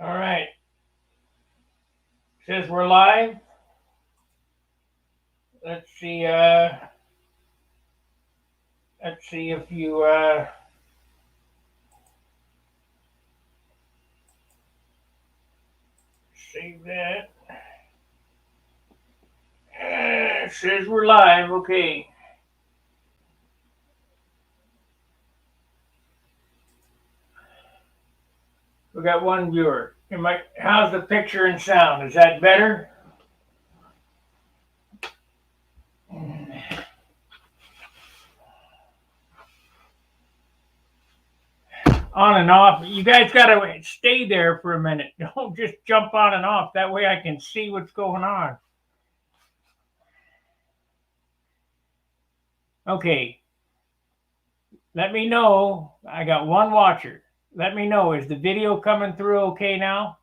All right. Says we're live. Let's see. Let's see if you save that. Says we're live. Okay. We got one viewer. How's the picture and sound? Is that better? On and off. You guys gotta stay there for a minute. Don't just jump on and off. That way I can see what's going on. Okay. Let me know. I got one watcher. Let me know. Is the video coming through okay now?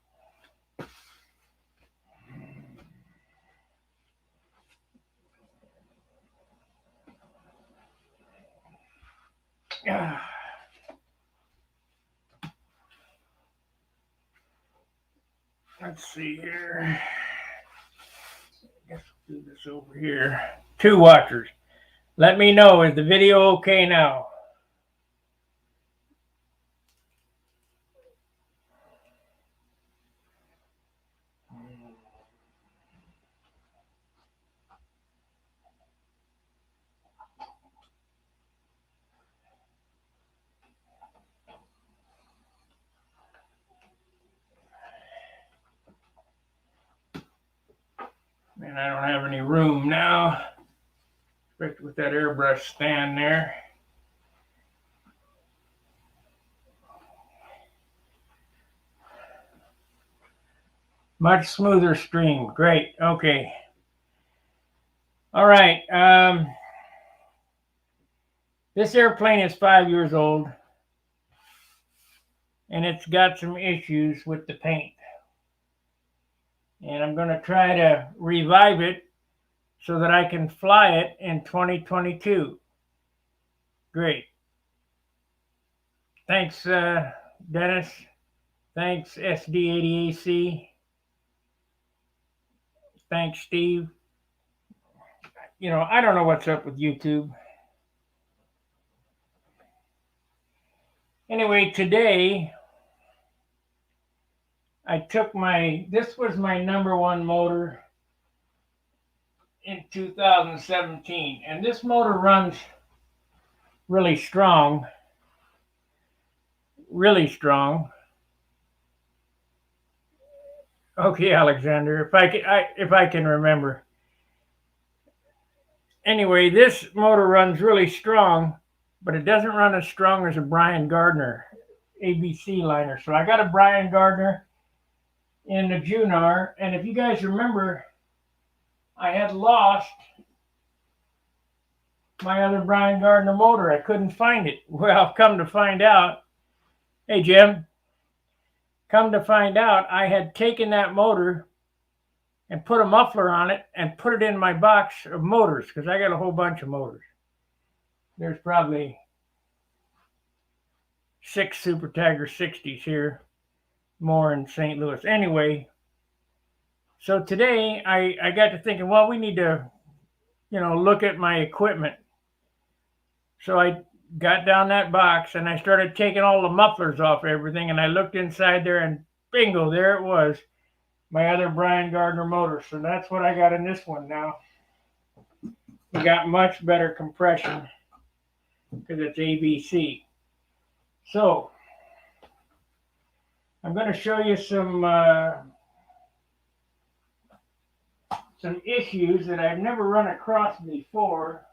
Let's see here. I guess we'll do this over here. 2 watchers. Let me know. Is the video okay now? And I don't have any room now, especially with that airbrush stand there. Much smoother stream. Great. Okay. All right. This airplane is 5 years old, and it's got some issues with the paint. And I'm going to try to revive it so that I can fly it in 2022. Great. Thanks, Dennis. Thanks, SD80AC. Thanks, Steve. I don't know what's up with YouTube. Anyway, today I took this was my number 1 motor in 2017. And this motor runs really strong. Really strong. Okay, Alexander, if I can remember. Anyway, this motor runs really strong, but it doesn't run as strong as a Brian Gardner ABC liner. So I got a Brian Gardner in the Junar, and if you guys remember, I had lost my other Brian Gardner motor. I couldn't find it. Well, come to find out, hey Jim, come to find out, I had taken that motor and put a muffler on it and put it in my box of motors, because I got a whole bunch of motors. There's probably 6 Super Tiger 60s here, more in St. Louis. Anyway, so today I got to thinking, well, we need to, look at my equipment. So I got down that box and I started taking all the mufflers off everything, and I looked inside there and bingo, there it was, my other Brian Gardner motor. So that's what I got in this one now. We got much better compression because it's ABC. So I'm going to show you some issues that I've never run across before.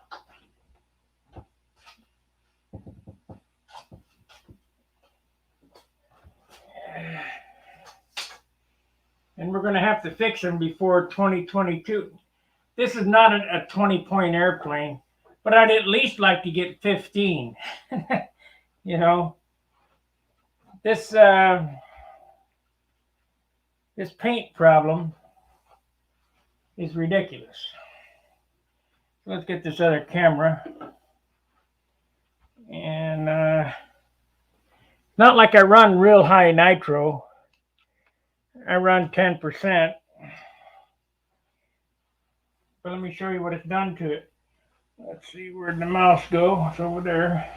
And we're going to have to fix them before 2022. This is not a 20-point airplane, but I'd at least like to get 15. This paint problem is ridiculous. Let's get this other camera. And not like I run real high nitro. I run 10%. But let me show you what it's done to it. Let's see, where'd the mouse go? It's over there.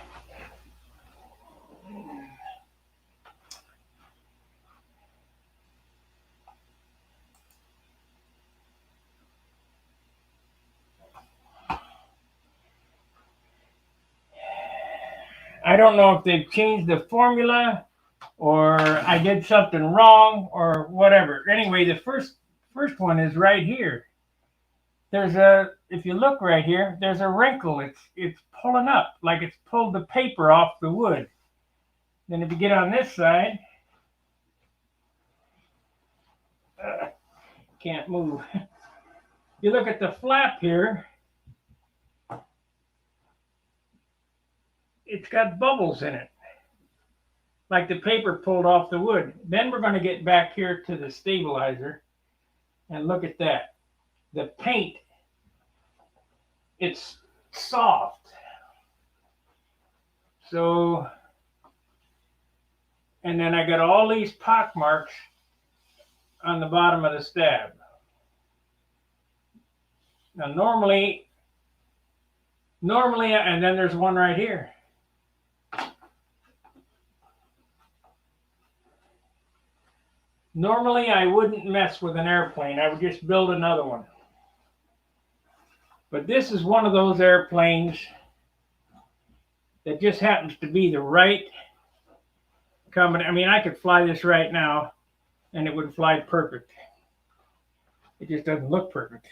I don't know if they've changed the formula or I did something wrong or whatever. Anyway, the first one is right here. If you look right here, there's a wrinkle. It's pulling up like it's pulled the paper off the wood. Then if you get on this side, can't move. You look at the flap here, it's got bubbles in it, like the paper pulled off the wood. Then we're going to get back here to the stabilizer and look at that. The paint, it's soft. So, and then I got all these pock marks on the bottom of the stab. Now normally, and then there's one right here. Normally I wouldn't mess with an airplane. I would just build another one. But this is one of those airplanes that just happens to be the right combination. I mean, I could fly this right now and it would fly perfect. It just doesn't look perfect.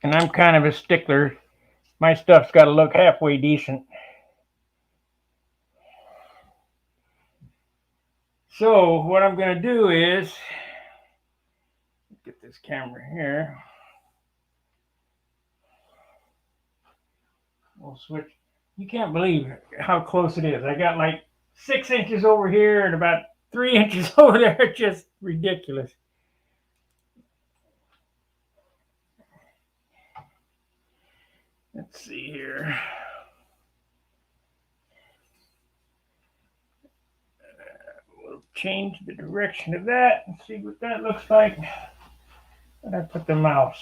And I'm kind of a stickler. My stuff's got to look halfway decent. So what I'm going to do is get this camera here. We'll switch. You can't believe how close it is. I got like 6 inches over here and about 3 inches over there. It's just ridiculous. Let's see here. We'll change the direction of that and see what that looks like. And I put the mouse.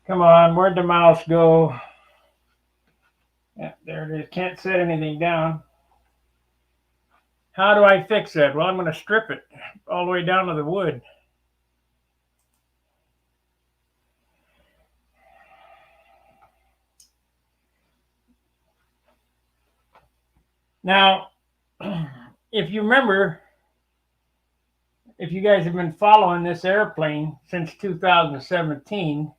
Come on, where'd the mouse go? Yeah, there it is. Can't set anything down. How do I fix that? Well, I'm going to strip it all the way down to the wood. Now, if you remember, if you guys have been following this airplane since 2017,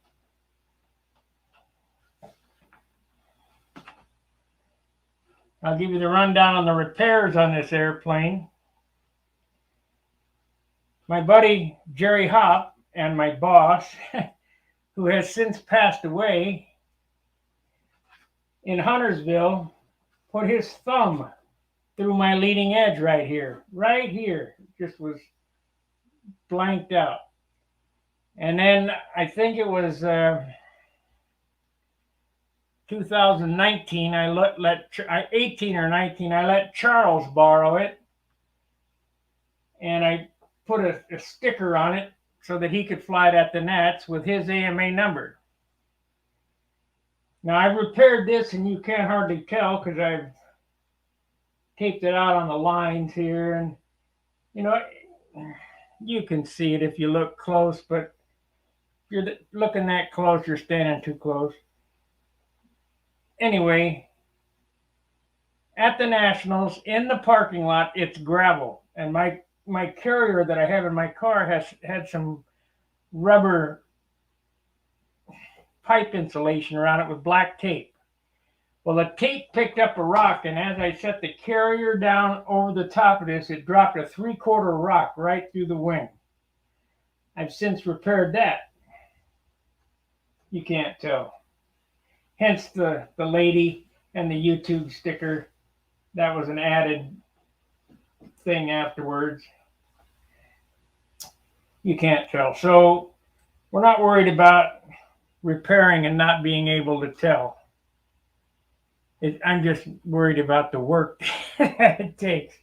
I'll give you the rundown on the repairs on this airplane. My buddy Jerry Hopp and my boss, who has since passed away, in Huntersville, put his thumb through my leading edge right here. Just was blanked out. And then I think it was 2019, 18 or 19, I let Charles borrow it. And I put a sticker on it so that he could fly it at the Nats with his AMA number. Now I've repaired this and you can't hardly tell because I've taped it out on the lines here, and you know, you can see it if you look close, but if you're looking that close, you're standing too close. Anyway, at the Nationals, in the parking lot, it's gravel, and my carrier that I have in my car has had some rubber pipe insulation around it with black tape. Well, the tape picked up a rock, and as I set the carrier down over the top of this, it dropped a 3/4 rock right through the wing. I've since repaired that. You can't tell. Hence the lady and the YouTube sticker. That was an added thing afterwards. You can't tell. So we're not worried about repairing and not being able to tell. I'm just worried about the work that it takes.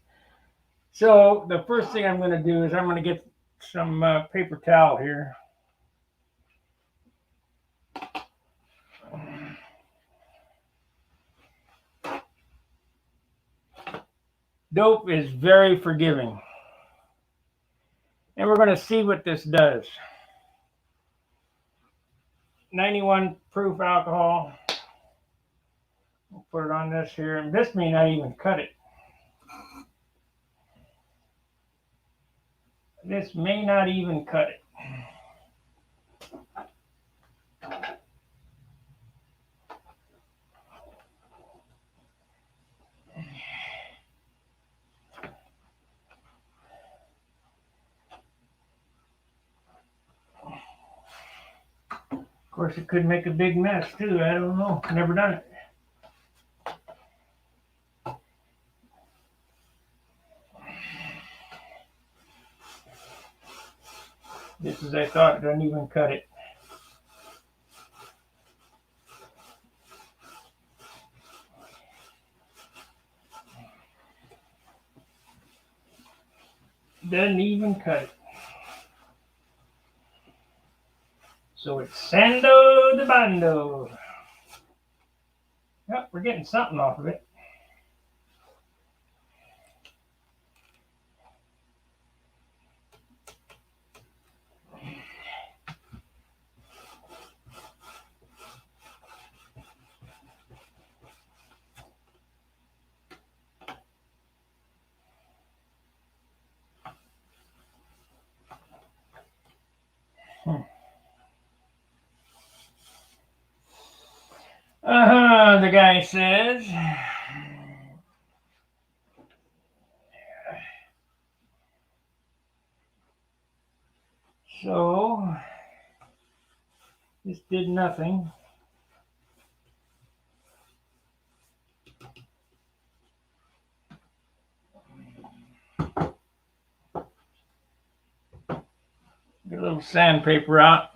So the first thing I'm going to do is I'm going to get some paper towel here. Dope is very forgiving. And we're going to see what this does. 91 proof alcohol. We'll put it on this here. And this may not even cut it. This may not even cut it. Of course, it could make a big mess too. I don't know. Never done it. Just as I thought, it doesn't even cut it. Doesn't even cut it. So it's Sando de Bando. Yep, we're getting something off of it. The guy says. So, this did nothing. Get a little sandpaper out.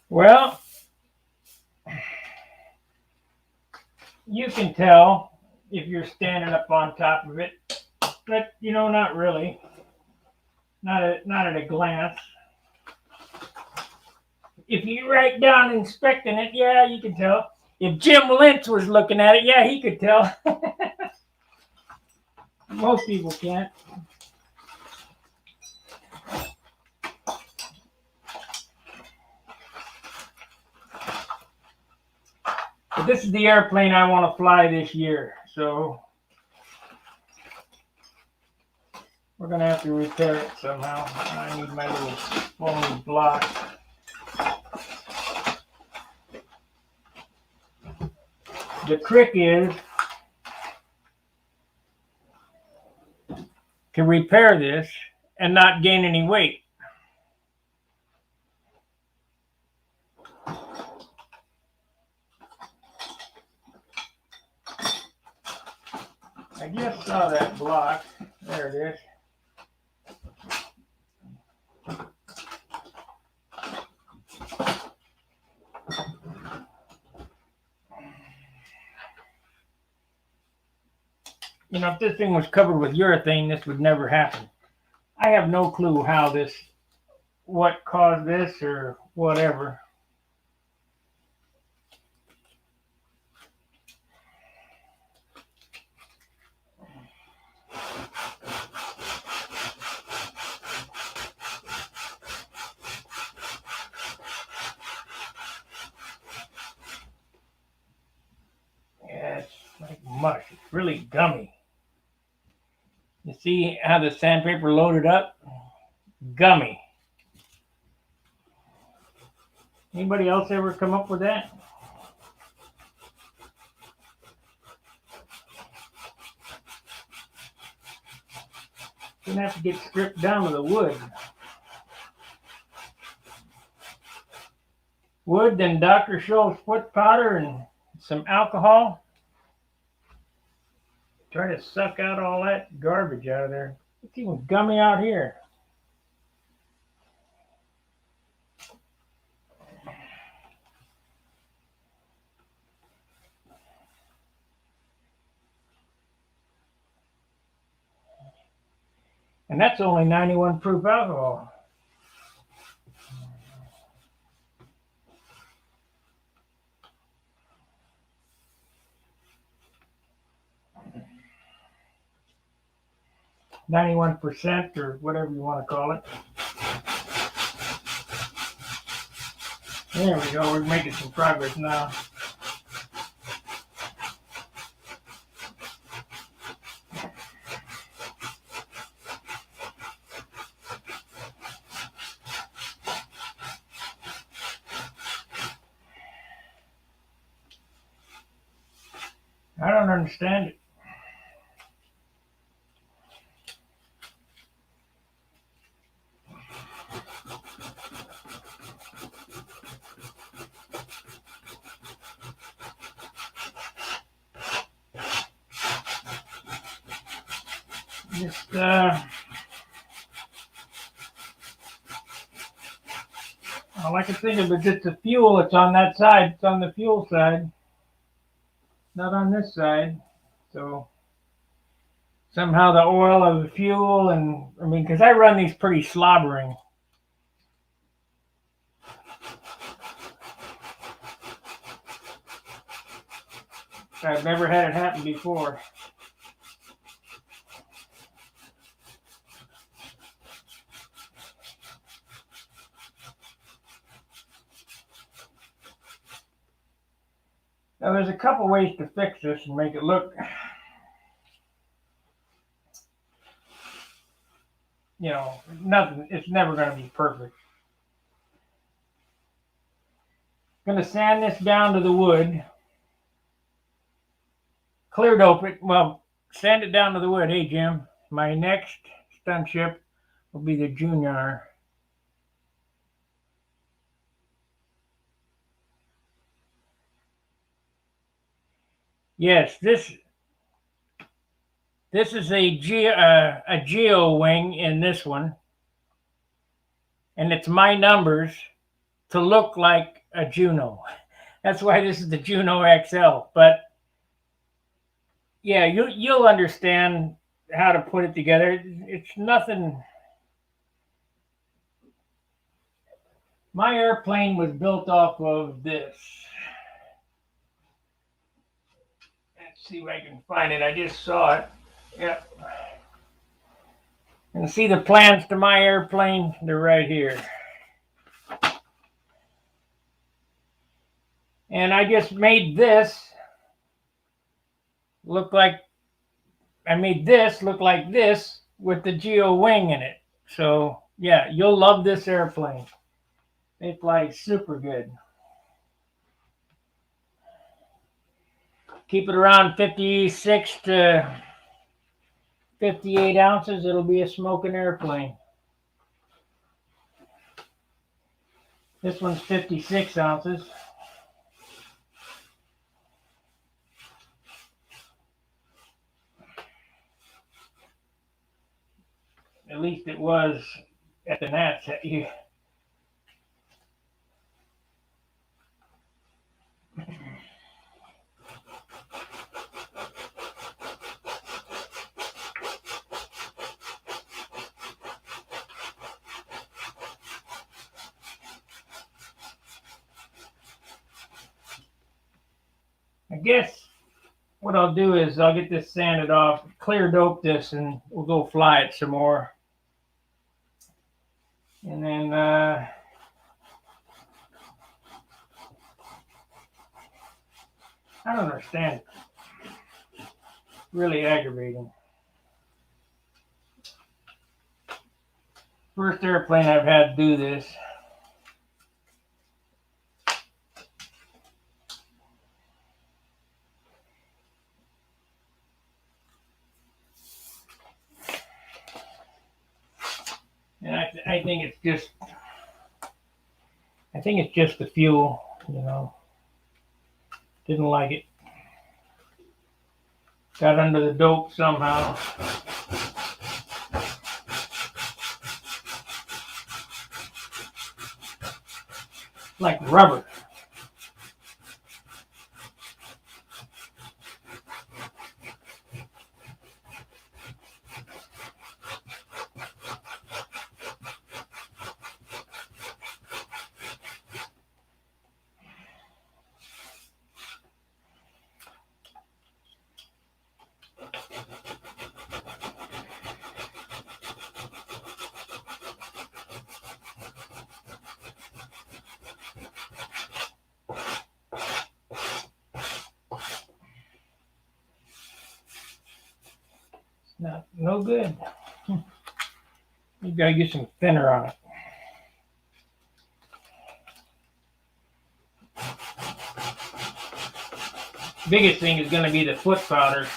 Well, you can tell if you're standing up on top of it, but you know, not really. Not at a glance. If you're right down inspecting it, yeah, you can tell. If Jim Lynch was looking at it, yeah, he could tell. Most people can't. But this is the airplane I want to fly this year, so we're going to have to repair it somehow. I need my little foam block. The trick is to repair this and not gain any weight. I just saw that block. There it is. You know, if this thing was covered with urethane, this would never happen. I have no clue what caused this or whatever. Yeah, it's like mush. It's really gummy. You see how the sandpaper loaded up? Gummy. Anybody else ever come up with that? Gonna have to get stripped down to the wood. Wood, then Dr. Scholl's foot powder and some alcohol. Try to suck out all that garbage out of there. It's even gummy out here. And that's only 91 proof alcohol. %, or whatever you want to call it. There we go. We're making some progress now. I don't understand it. Just all I can think of is it's the fuel. It's on that side. It's on the fuel side, not on this side. So somehow the oil of the fuel, and I mean, because I run these pretty slobbering. I've never had it happen before. Now there's a couple ways to fix this and make it look, you know, nothing. It's never going to be perfect. I'm going to sand this down to the wood. Clear dope it. Well, sand it down to the wood. Hey, Jim, my next stun ship will be the Junar. Yes, this is a geo wing in this one, and it's my numbers to look like a Juno. That's why this is the Juno XL. But yeah, you'll understand how to put it together. It's nothing. My airplane was built off of this. Let's see if I can find it. I just saw it. Yep. And see the plans to my airplane? They're right here. And I just made this look like, I made this look like this with the Geo wing in it. So yeah, you'll love this airplane. It flies super good. Keep it around 56 to 58 ounces. It'll be a smoking airplane. This one's 56 ounces. At least it was at the Nats. I guess what I'll do is I'll get this sanded off, clear dope this, and we'll go fly it some more. And then I don't understand. Really aggravating. First airplane I've had to do this. And I think it's just the fuel, you know. Didn't like it. Got under the dope somehow. Like rubber. No good. You gotta get some thinner on it. Biggest thing is gonna be the foot powder.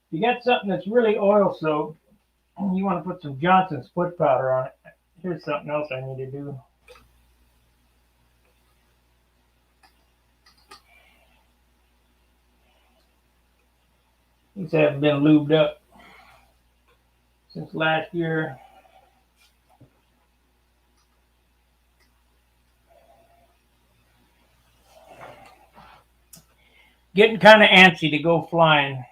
You got something that's really oil soaked, and you want to put some Johnson's foot powder on it. Here's something else I need to do. These haven't been lubed up since last year. Getting kind of antsy to go flying.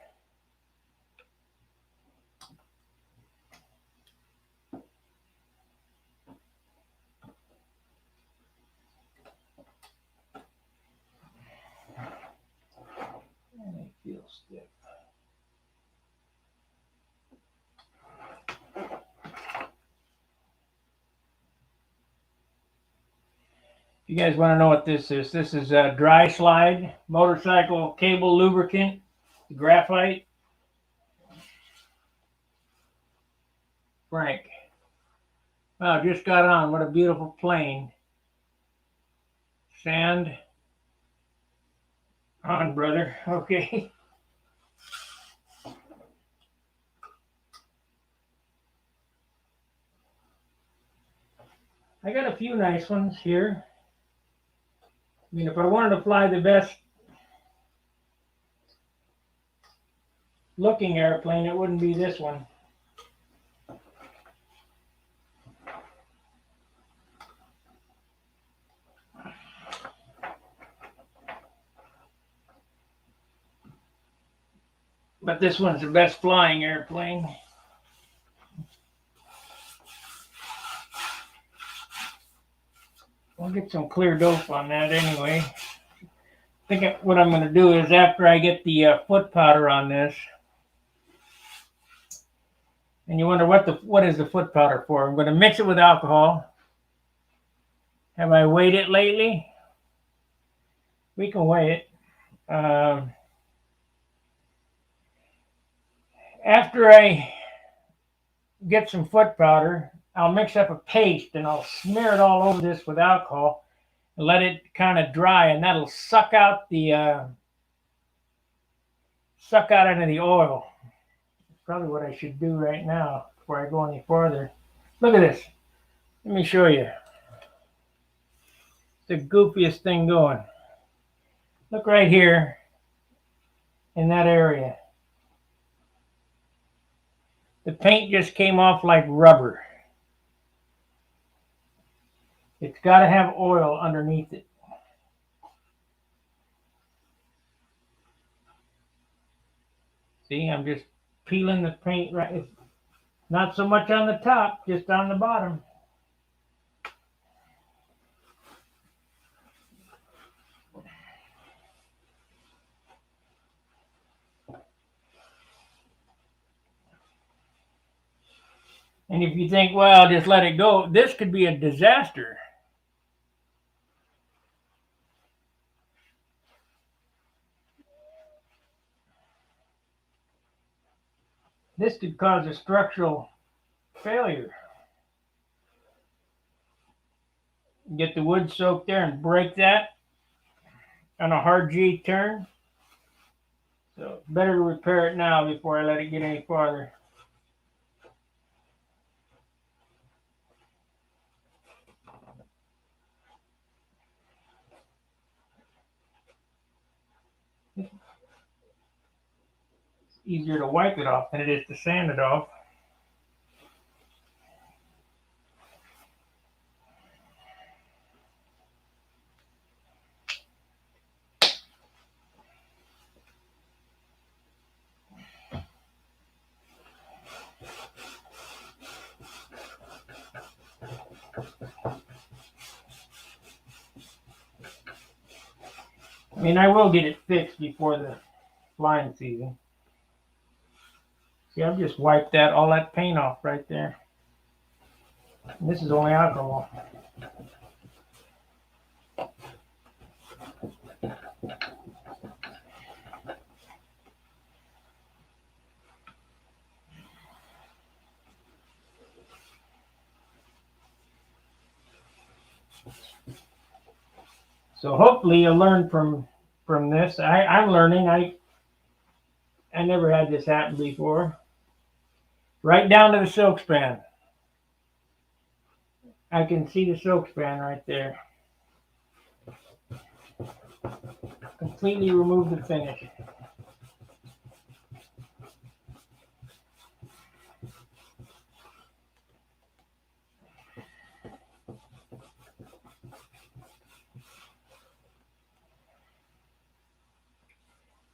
And it feels stiff. You guys want to know what this is? This is a dry slide motorcycle cable lubricant, graphite. Frank. Wow, just got on. What a beautiful plane. Sand. On, brother. Okay. I got a few nice ones here. I mean, if I wanted to fly the best looking airplane, it wouldn't be this one. But this one's the best flying airplane. I'll get some clear dope on that anyway. I think what I'm going to do is after I get the foot powder on this, and you wonder what is the foot powder for? I'm going to mix it with alcohol. Have I weighed it lately? We can weigh it. After I get some foot powder, I'll mix up a paste and I'll smear it all over this with alcohol and let it kind of dry, and that'll suck out the into the oil. That's probably what I should do right now before I go any farther. Look at this. Let me show you. It's the goofiest thing going. Look right here in that area. The paint just came off like rubber. It's got to have oil underneath it. See, I'm just peeling the paint right. It's not so much on the top, just on the bottom. And if you think, well, just let it go, this could be a disaster. This could cause a structural failure. Get the wood soaked there and break that on a hard G turn. So better to repair it now before I let it get any farther. It's easier to wipe it off than it is to sand it off. I mean, I will get it fixed before the flying season. See, I've just wiped all that paint off right there. And this is only alcohol. So hopefully you'll learn from this. I'm learning. I never had this happen before. Right down to the silk span. I can see the silk span right there. Completely remove the finish.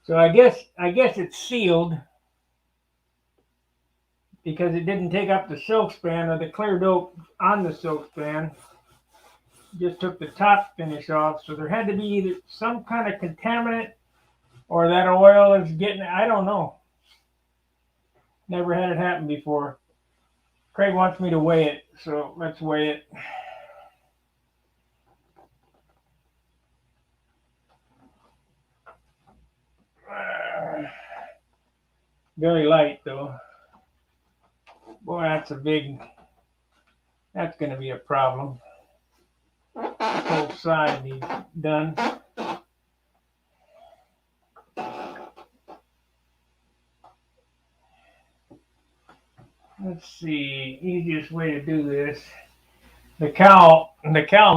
So I guess it's sealed because it didn't take up the silk span or the clear dope on the silk span. Just took the top finish off. So there had to be either some kind of contaminant or that oil is getting, I don't know. Never had it happen before. Craig wants me to weigh it, so let's weigh it. Very light though. Boy, that's going to be a problem. This whole side needs done. Let's see, easiest way to do this. The cowl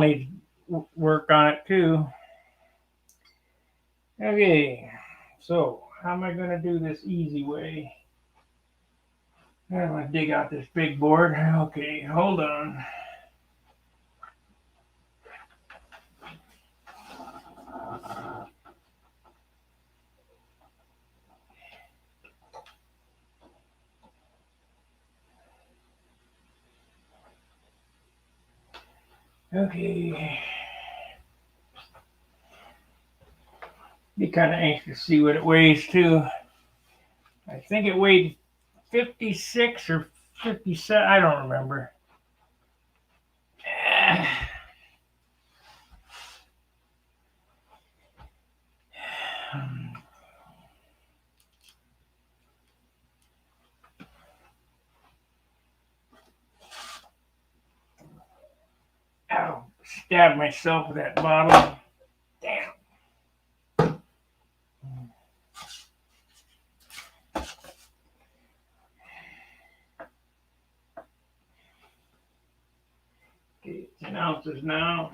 needs work on it too. Okay, so how am I going to do this easy way? I'm going to dig out this big board. Okay, hold on. Okay. Be kind of anxious to see what it weighs too. I think it weighed 56 or 57. I don't remember. Ow, stabbed myself with that bottle. Damn. Okay, 10 ounces now.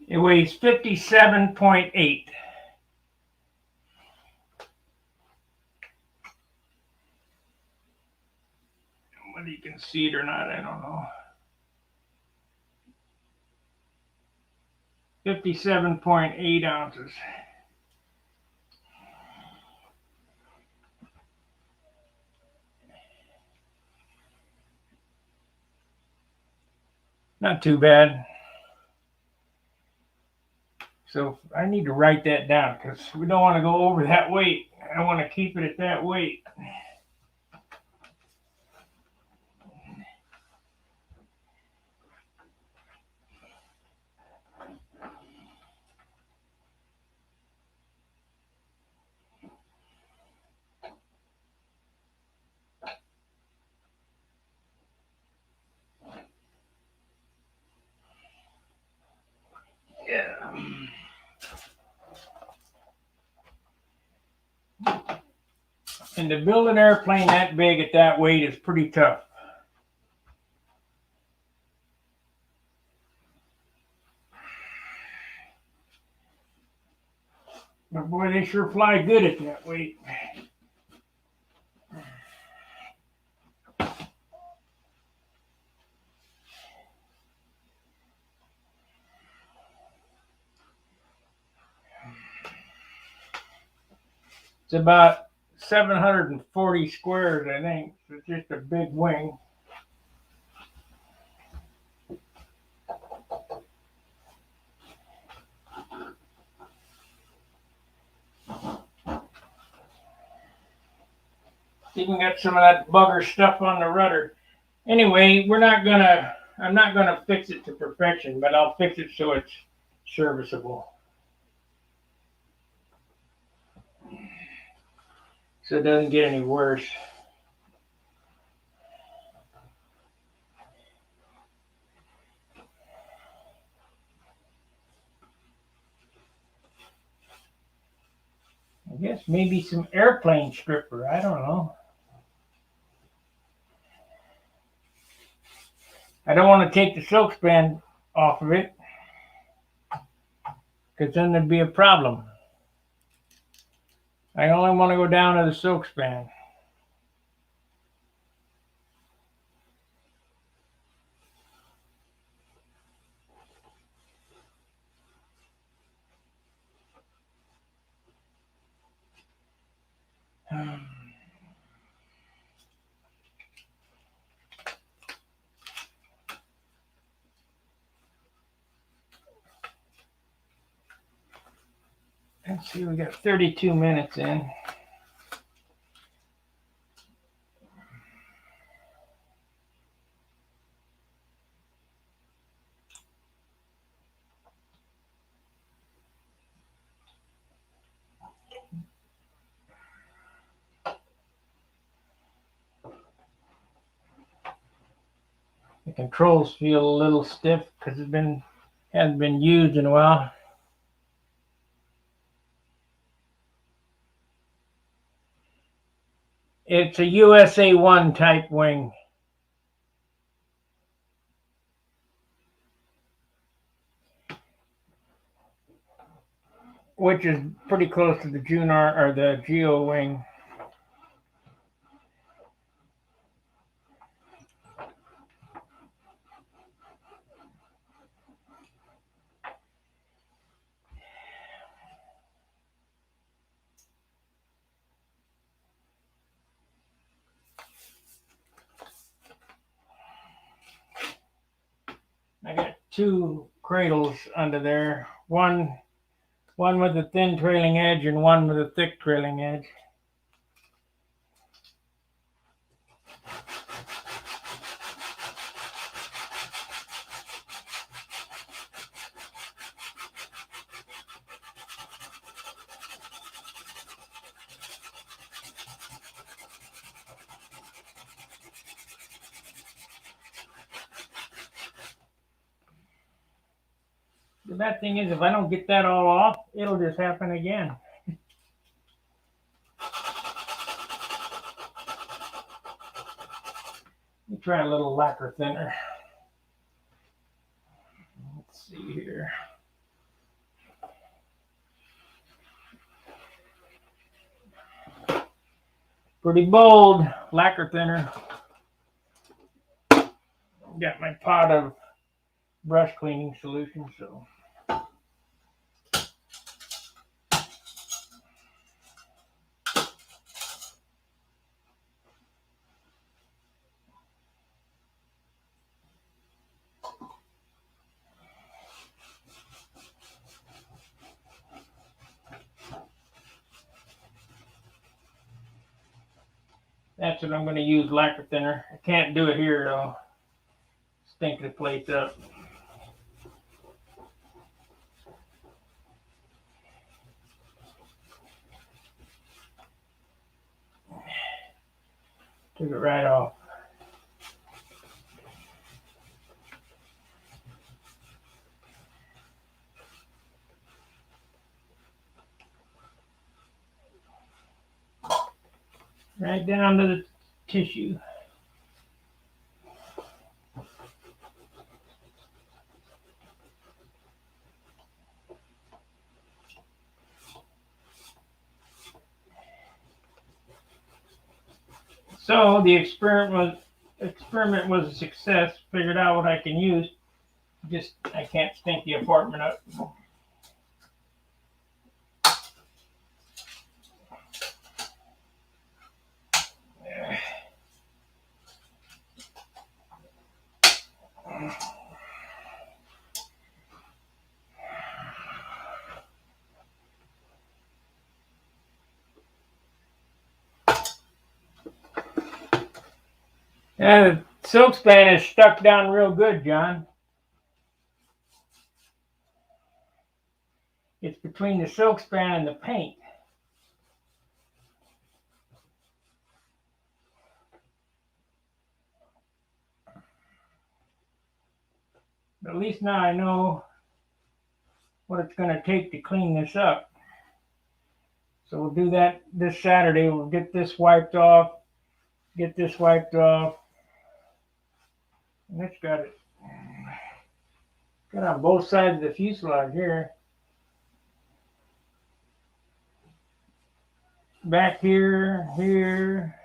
It weighs 57.8. Whether you can see it or not, I don't know. 57.8 ounces. Not too bad. So I need to write that down because we don't want to go over that weight. I want to keep it at that weight. Yeah. And to build an airplane that big at that weight is pretty tough. But boy, they sure fly good at that weight. It's about 740 squares, I think. So it's just a big wing. Even got some of that bugger stuff on the rudder. Anyway, I'm not gonna fix it to perfection, but I'll fix it so it's serviceable. So it doesn't get any worse. I guess maybe some airplane stripper, I don't know. I don't want to take the silk span off of it, because then there'd be a problem. I only want to go down to the silk span. Let's see, we got 32 minutes in. The controls feel a little stiff because hasn't been used in a while. It's a USA 1 type wing. Which is pretty close to the Junar or the Geo wing. I got two cradles under there. One with a thin trailing edge and one with a thick trailing edge. The bad thing is, if I don't get that all off, it'll just happen again. Let me try a little lacquer thinner. Let's see here. Pretty bold lacquer thinner. Got my pot of brush cleaning solution, so. That's what I'm going to use, lacquer thinner. I can't do it here though. Stink the plates up. Took it right off. Right down to the tissue. So the experiment was a success. Figured out what I can use. Just I can't stink the apartment up. Yeah, the silk span is stuck down real good, John. It's between the silk span and the paint. But at least now I know what it's going to take to clean this up. So we'll do that this Saturday. We'll get this wiped off, get this wiped off. And it's got on both sides of the fuselage here. Back here, here.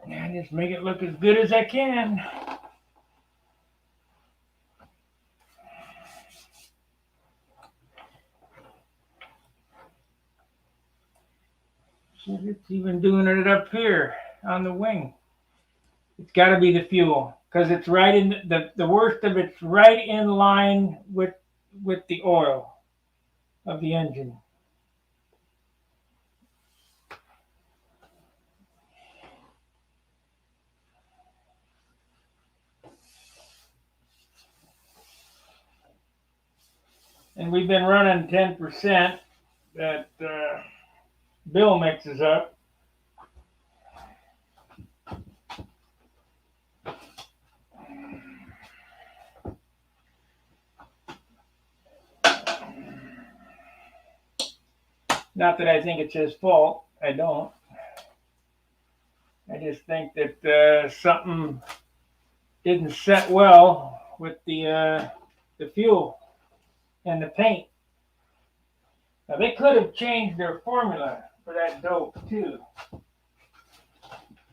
And just make it look as good as I can. See if it's even doing it up here on the wing. It's got to be the fuel because it's right in the worst of it's right in line with the oil of the engine. And we've been running 10% that Bill mixes up. Not that I think it's his fault. I don't. I just think that something didn't set well with the fuel and the paint. Now they could have changed their formula for that dope too,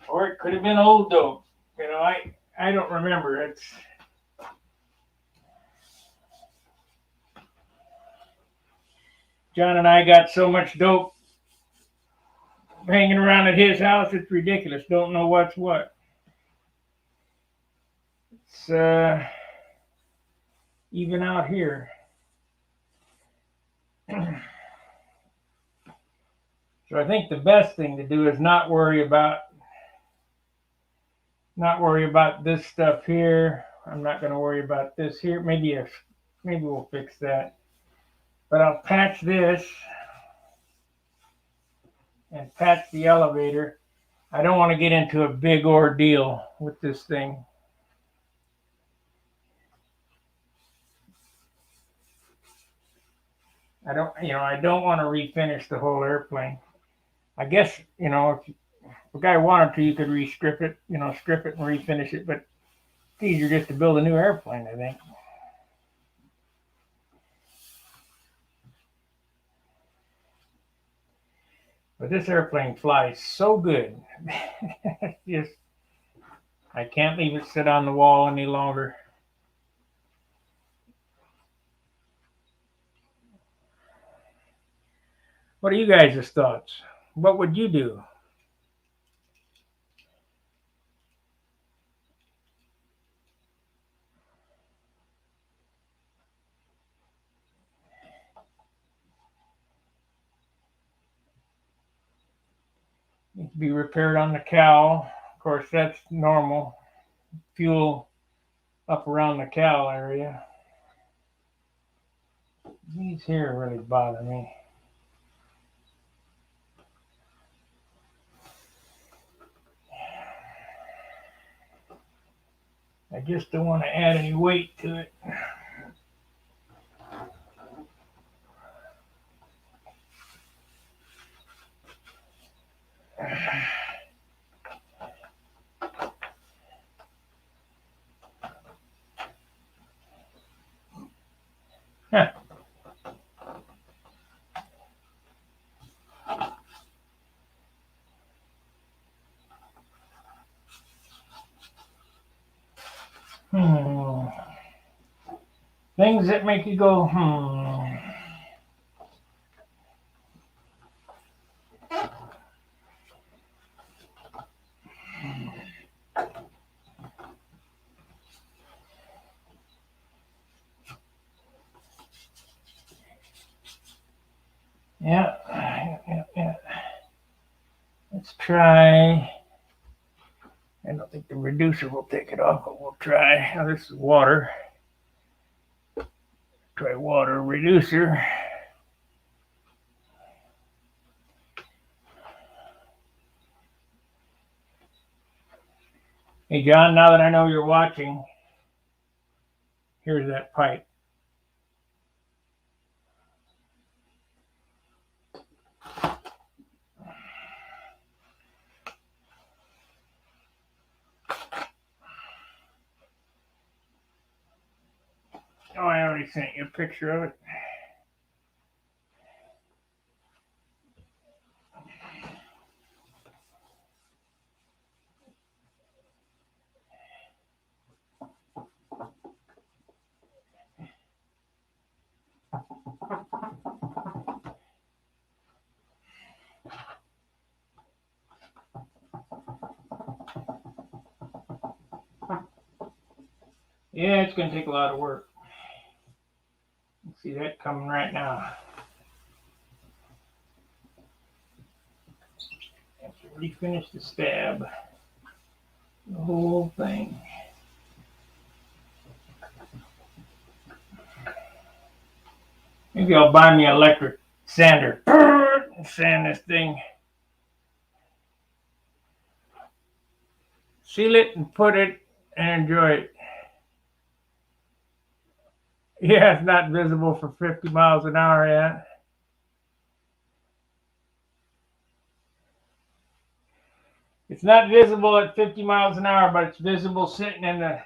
or it could have been old dope. You know, I don't remember. It's John and I got so much dope hanging around at his house, it's ridiculous. Don't know what's what. It's even out here. So I think the best thing to do is not worry about this stuff here. I'm not going to worry about this here. Maybe we'll fix that. But I'll patch this and patch the elevator. I don't want to get into a big ordeal with this thing. I don't want to refinish the whole airplane. I guess, if a guy wanted to, you could strip it and refinish it, but it's easier just to build a new airplane, I think. But this airplane flies so good. I can't leave it sit on the wall any longer. What are you guys' thoughts? What would you do? Needs to be repaired on the cowl. Of course, that's normal. Fuel up around the cowl area. These here really bother me. I just don't want to add any weight to it. Huh. Things that make you go, hmm. Yeah. Let's try. I don't think the reducer will take it off, but we'll try. Now this is water. Try water reducer. Hey John, now that I know you're watching, here's that pipe. Oh, I already sent you a picture of it. Yeah, it's going to take a lot of work. See that coming right now. Have to refinish the stab. The whole thing. Maybe I'll buy me an electric sander and sand this thing. Seal it and put it and enjoy it. Yeah, it's not visible for 50 miles an hour yet. It's not visible at 50 miles an hour, but it's visible sitting in the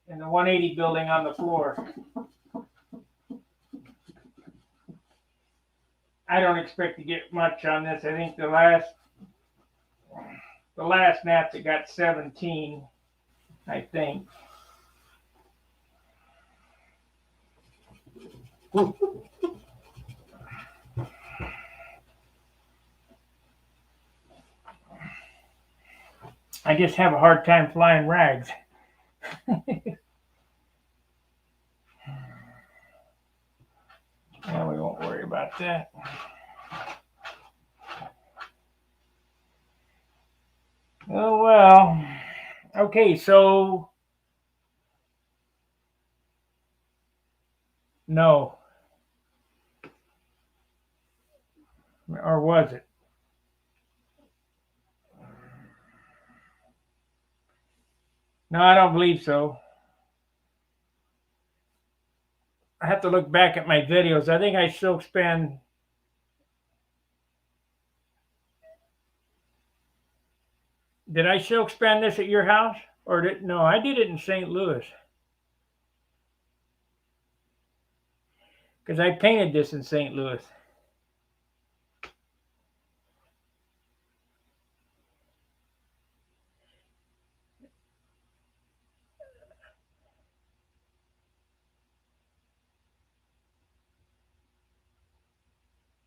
180 building on the floor. I don't expect to get much on this. I think the last nap that got 17, I think. I just have a hard time flying rags. Well, we won't worry about that. Oh, well. Okay, so no. Or was it? No, I don't believe so. I have to look back at my videos. I think I silk span. Did I silk span this at your house? No, I did it in St. Louis. Because I painted this in St. Louis.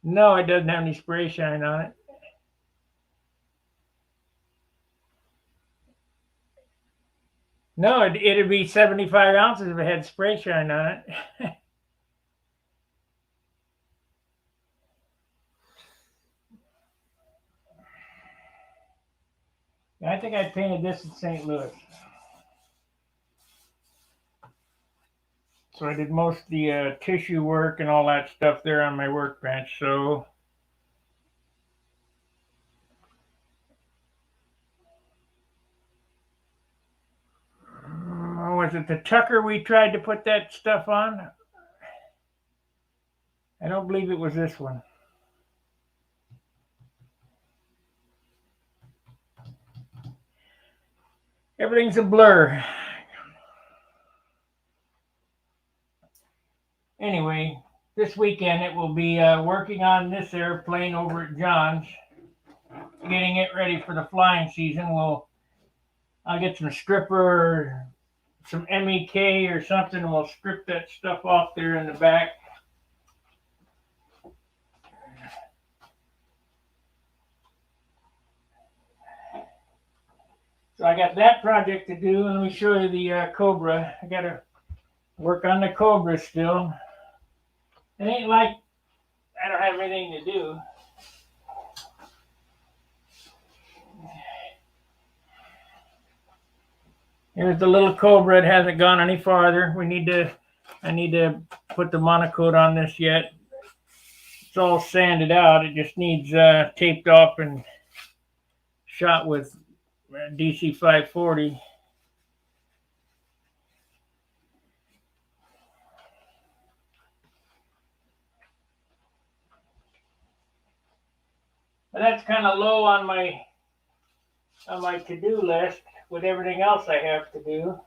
No, it doesn't have any spray shine on it. No, it'd be 75 ounces if it had spray shine on it. I think I painted this in St. Louis. So I did most of the tissue work and all that stuff there on my workbench. So was it the Tucker we tried to put that stuff on? I don't believe it was this one. Everything's a blur. Anyway, this weekend it will be working on this airplane over at John's, getting it ready for the flying season. I'll get some stripper some MEK or something, and we'll strip that stuff off there in the back. So I got that project to do, and let me show you the Cobra. I got to work on the Cobra still. It ain't like I don't have anything to do. Here's the little Cobra. It hasn't gone any farther. I need to put the monocoat on this yet. It's all sanded out. It just needs taped off and shot with DC 540. But that's kind of low on my to-do list with everything else I have to do.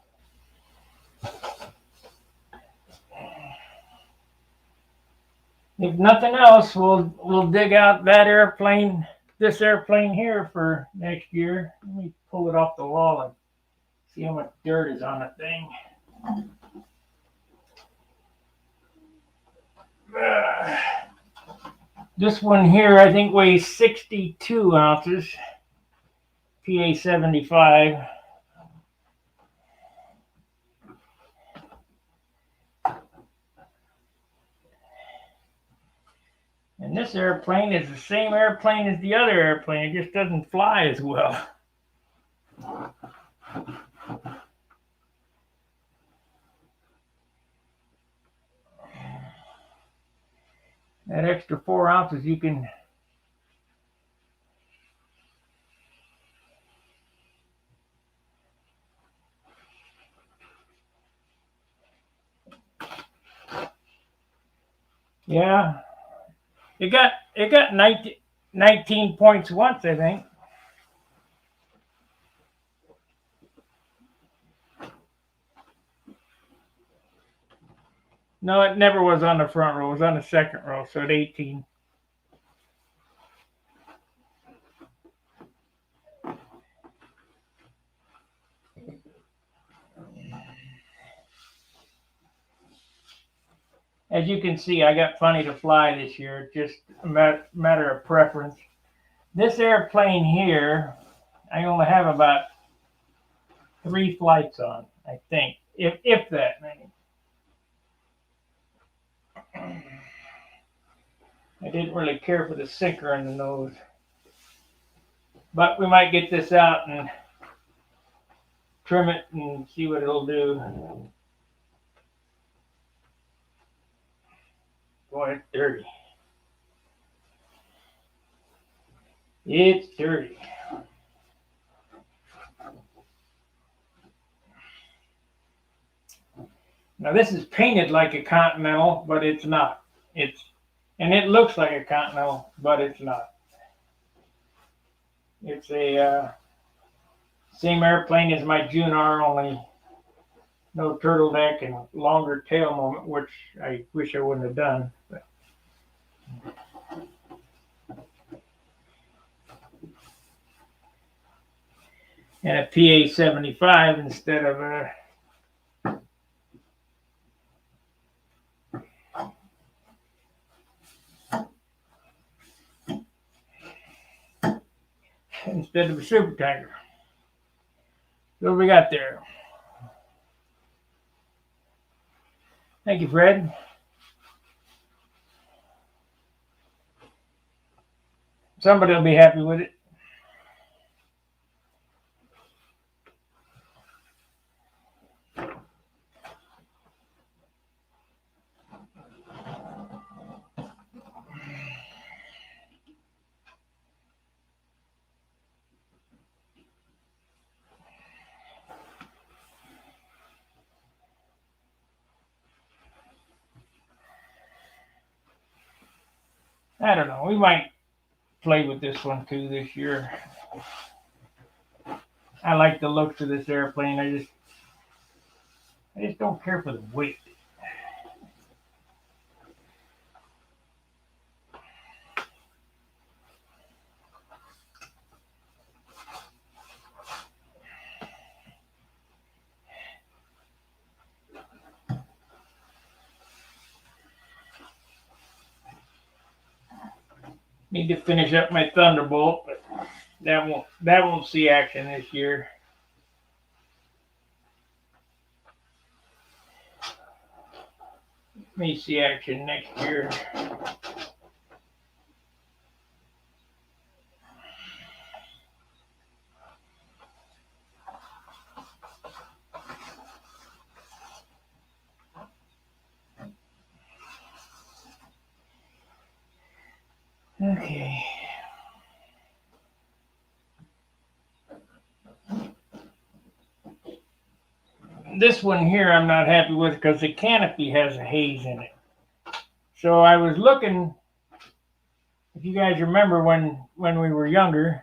If nothing else, we'll dig out that airplane, this airplane here for next year. Let me pull it off the wall and see how much dirt is on the thing. This one here, I think, weighs 62 ounces, PA 75. And this airplane is the same airplane as the other airplane. It just doesn't fly as well. That extra 4 ounces you can yeah. It got 19 points once, I think. No, it never was on the front row. It was on the second row, so at 18. As you can see, I got plenty to fly this year. Just a matter of preference. This airplane here, I only have about 3 flights on, I think, if that many. I didn't really care for the sinker in the nose. But we might get this out and trim it and see what it'll do. Boy, it's dirty. It's dirty. Now this is painted like a Continental, but it's not. And it looks like a Continental, but it's not. It's a same airplane as my Junar, only no turtle deck and longer tail moment, which I wish I wouldn't have done. But. And a PA 75 instead of a Super Tiger. So what we got there? Thank you, Fred. Somebody will be happy with it. I don't know. We might play with this one too this year. I like the looks of this airplane. I just don't care for the weight. Need to finish up my Thunderbolt, but that won't see action this year. May see action next year. Okay. This one here I'm not happy with because the canopy has a haze in it. So I was looking, if you guys remember when we were younger,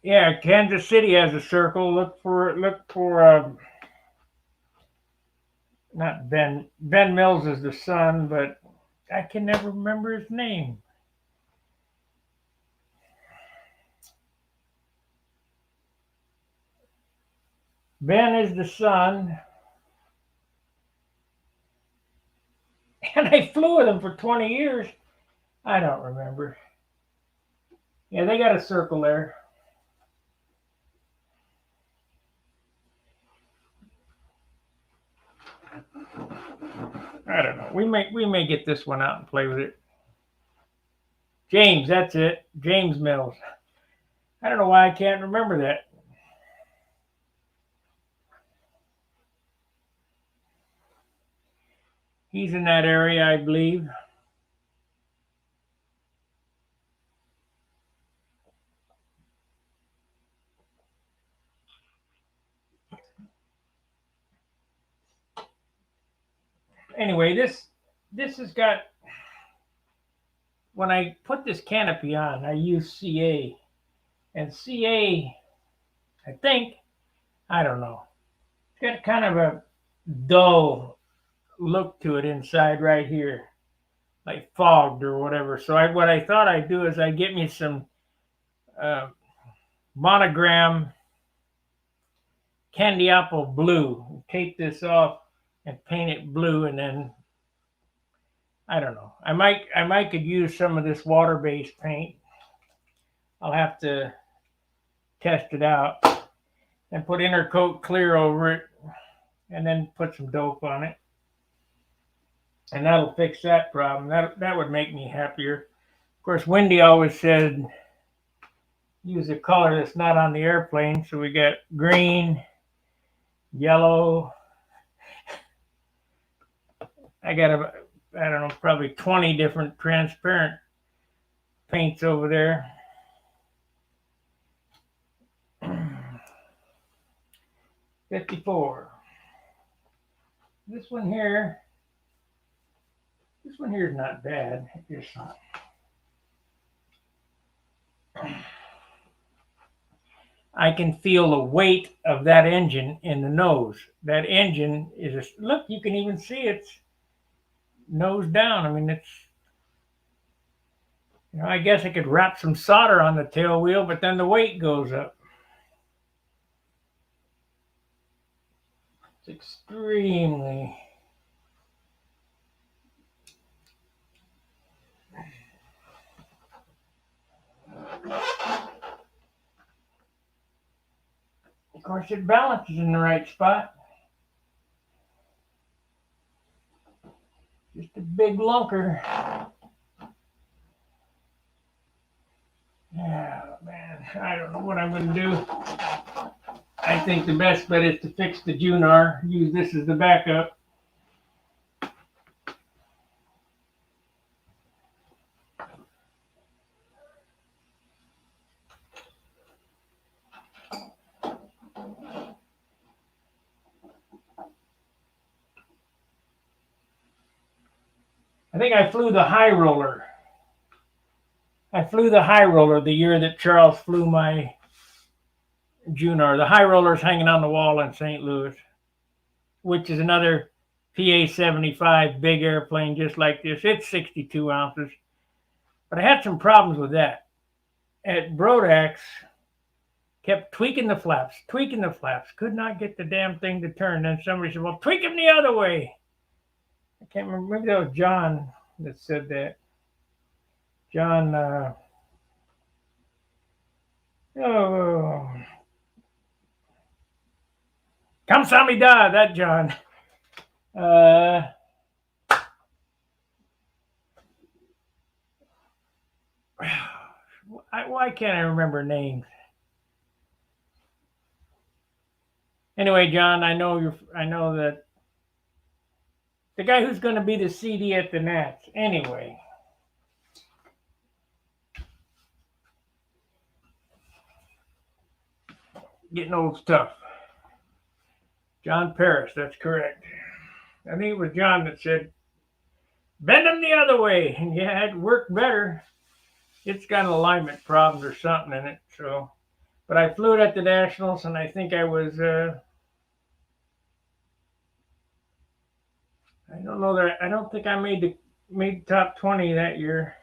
yeah, Kansas City has a circle. Look for not Ben. Ben Mills is the son, but I can never remember his name. Ben is the son, and I flew with him for 20 years. I don't remember. Yeah, they got a circle there. I don't know. We may get this one out and play with it. James, that's it. James Mills. I don't know why I can't remember that. He's in that area, I believe. Anyway, this has got, when I put this canopy on, I use CA. And CA, I think, I don't know. It's got kind of a dull look to it inside right here, like fogged or whatever. So what I thought I'd do is I'd get me some monogram candy apple blue, tape this off and paint it blue, and then I don't know. I might could use some of this water-based paint. I'll have to test it out and put Intercoat Clear over it, and then put some dope on it, and that'll fix that problem. That would make me happier. Of course, Wendy always said use a color that's not on the airplane, so we got green, yellow. I got I don't know, probably 20 different transparent paints over there. $54. This one here is not bad. I can feel the weight of that engine in the nose. That engine is look, you can even see it's nose down. I mean, it's, I guess I could wrap some solder on the tail wheel, but then the weight goes up. It's extremely Of course, it balances in the right spot. Just a big lunker. Yeah, man, I don't know what I'm going to do. I think the best bet is to fix the Junar, use this as the backup. I think I flew the high roller. I flew the high roller the year that Charles flew my Junar. The high roller's hanging on the wall in St. Louis, which is another PA-75 big airplane just like this. It's 62 ounces. But I had some problems with that. At Brodax, kept tweaking the flaps. Could not get the damn thing to turn. Then somebody said, well, tweak them the other way. I can't remember. Maybe that was John that said that. John, Kamsamida, that John. Why can't I remember names? Anyway, John, I know that the guy who's going to be the CD at the Nats. Anyway. Getting old stuff. John Paris, that's correct. I think it was John that said, bend them the other way. And yeah, it worked better. It's got alignment problems or something in it. So, but I flew it at the Nationals, and I think I was, I don't know that, I don't think I made top 20 that year.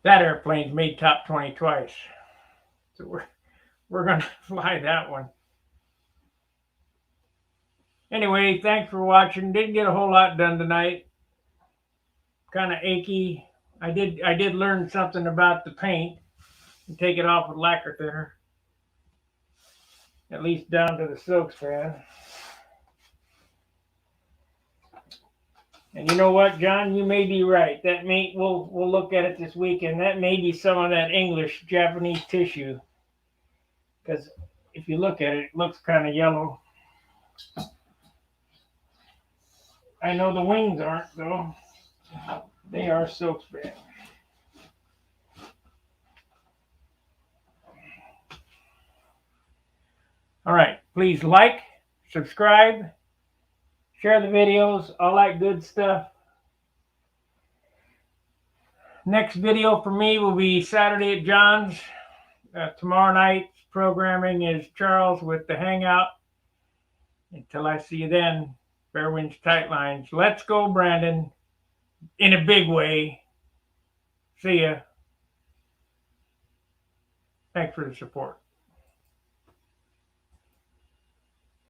That airplane's made top 20 twice. So we're going to fly that one. Anyway, thanks for watching. Didn't get a whole lot done tonight. Kind of achy. I did learn something about the paint and take it off with lacquer thinner. At least down to the silk span. And you know what, John? You may be right. That may we'll look at it this weekend. That may be some of that English Japanese tissue. Because if you look at it, it looks kind of yellow. I know the wings aren't, though. They are silk span. All right. Please like, subscribe, share the videos, all that good stuff. Next video for me will be Saturday at John's. Tomorrow night's programming is Charles with the Hangout. Until I see you then, fair winds, tight lines. Let's go, Brandon, in a big way. See ya. Thanks for the support.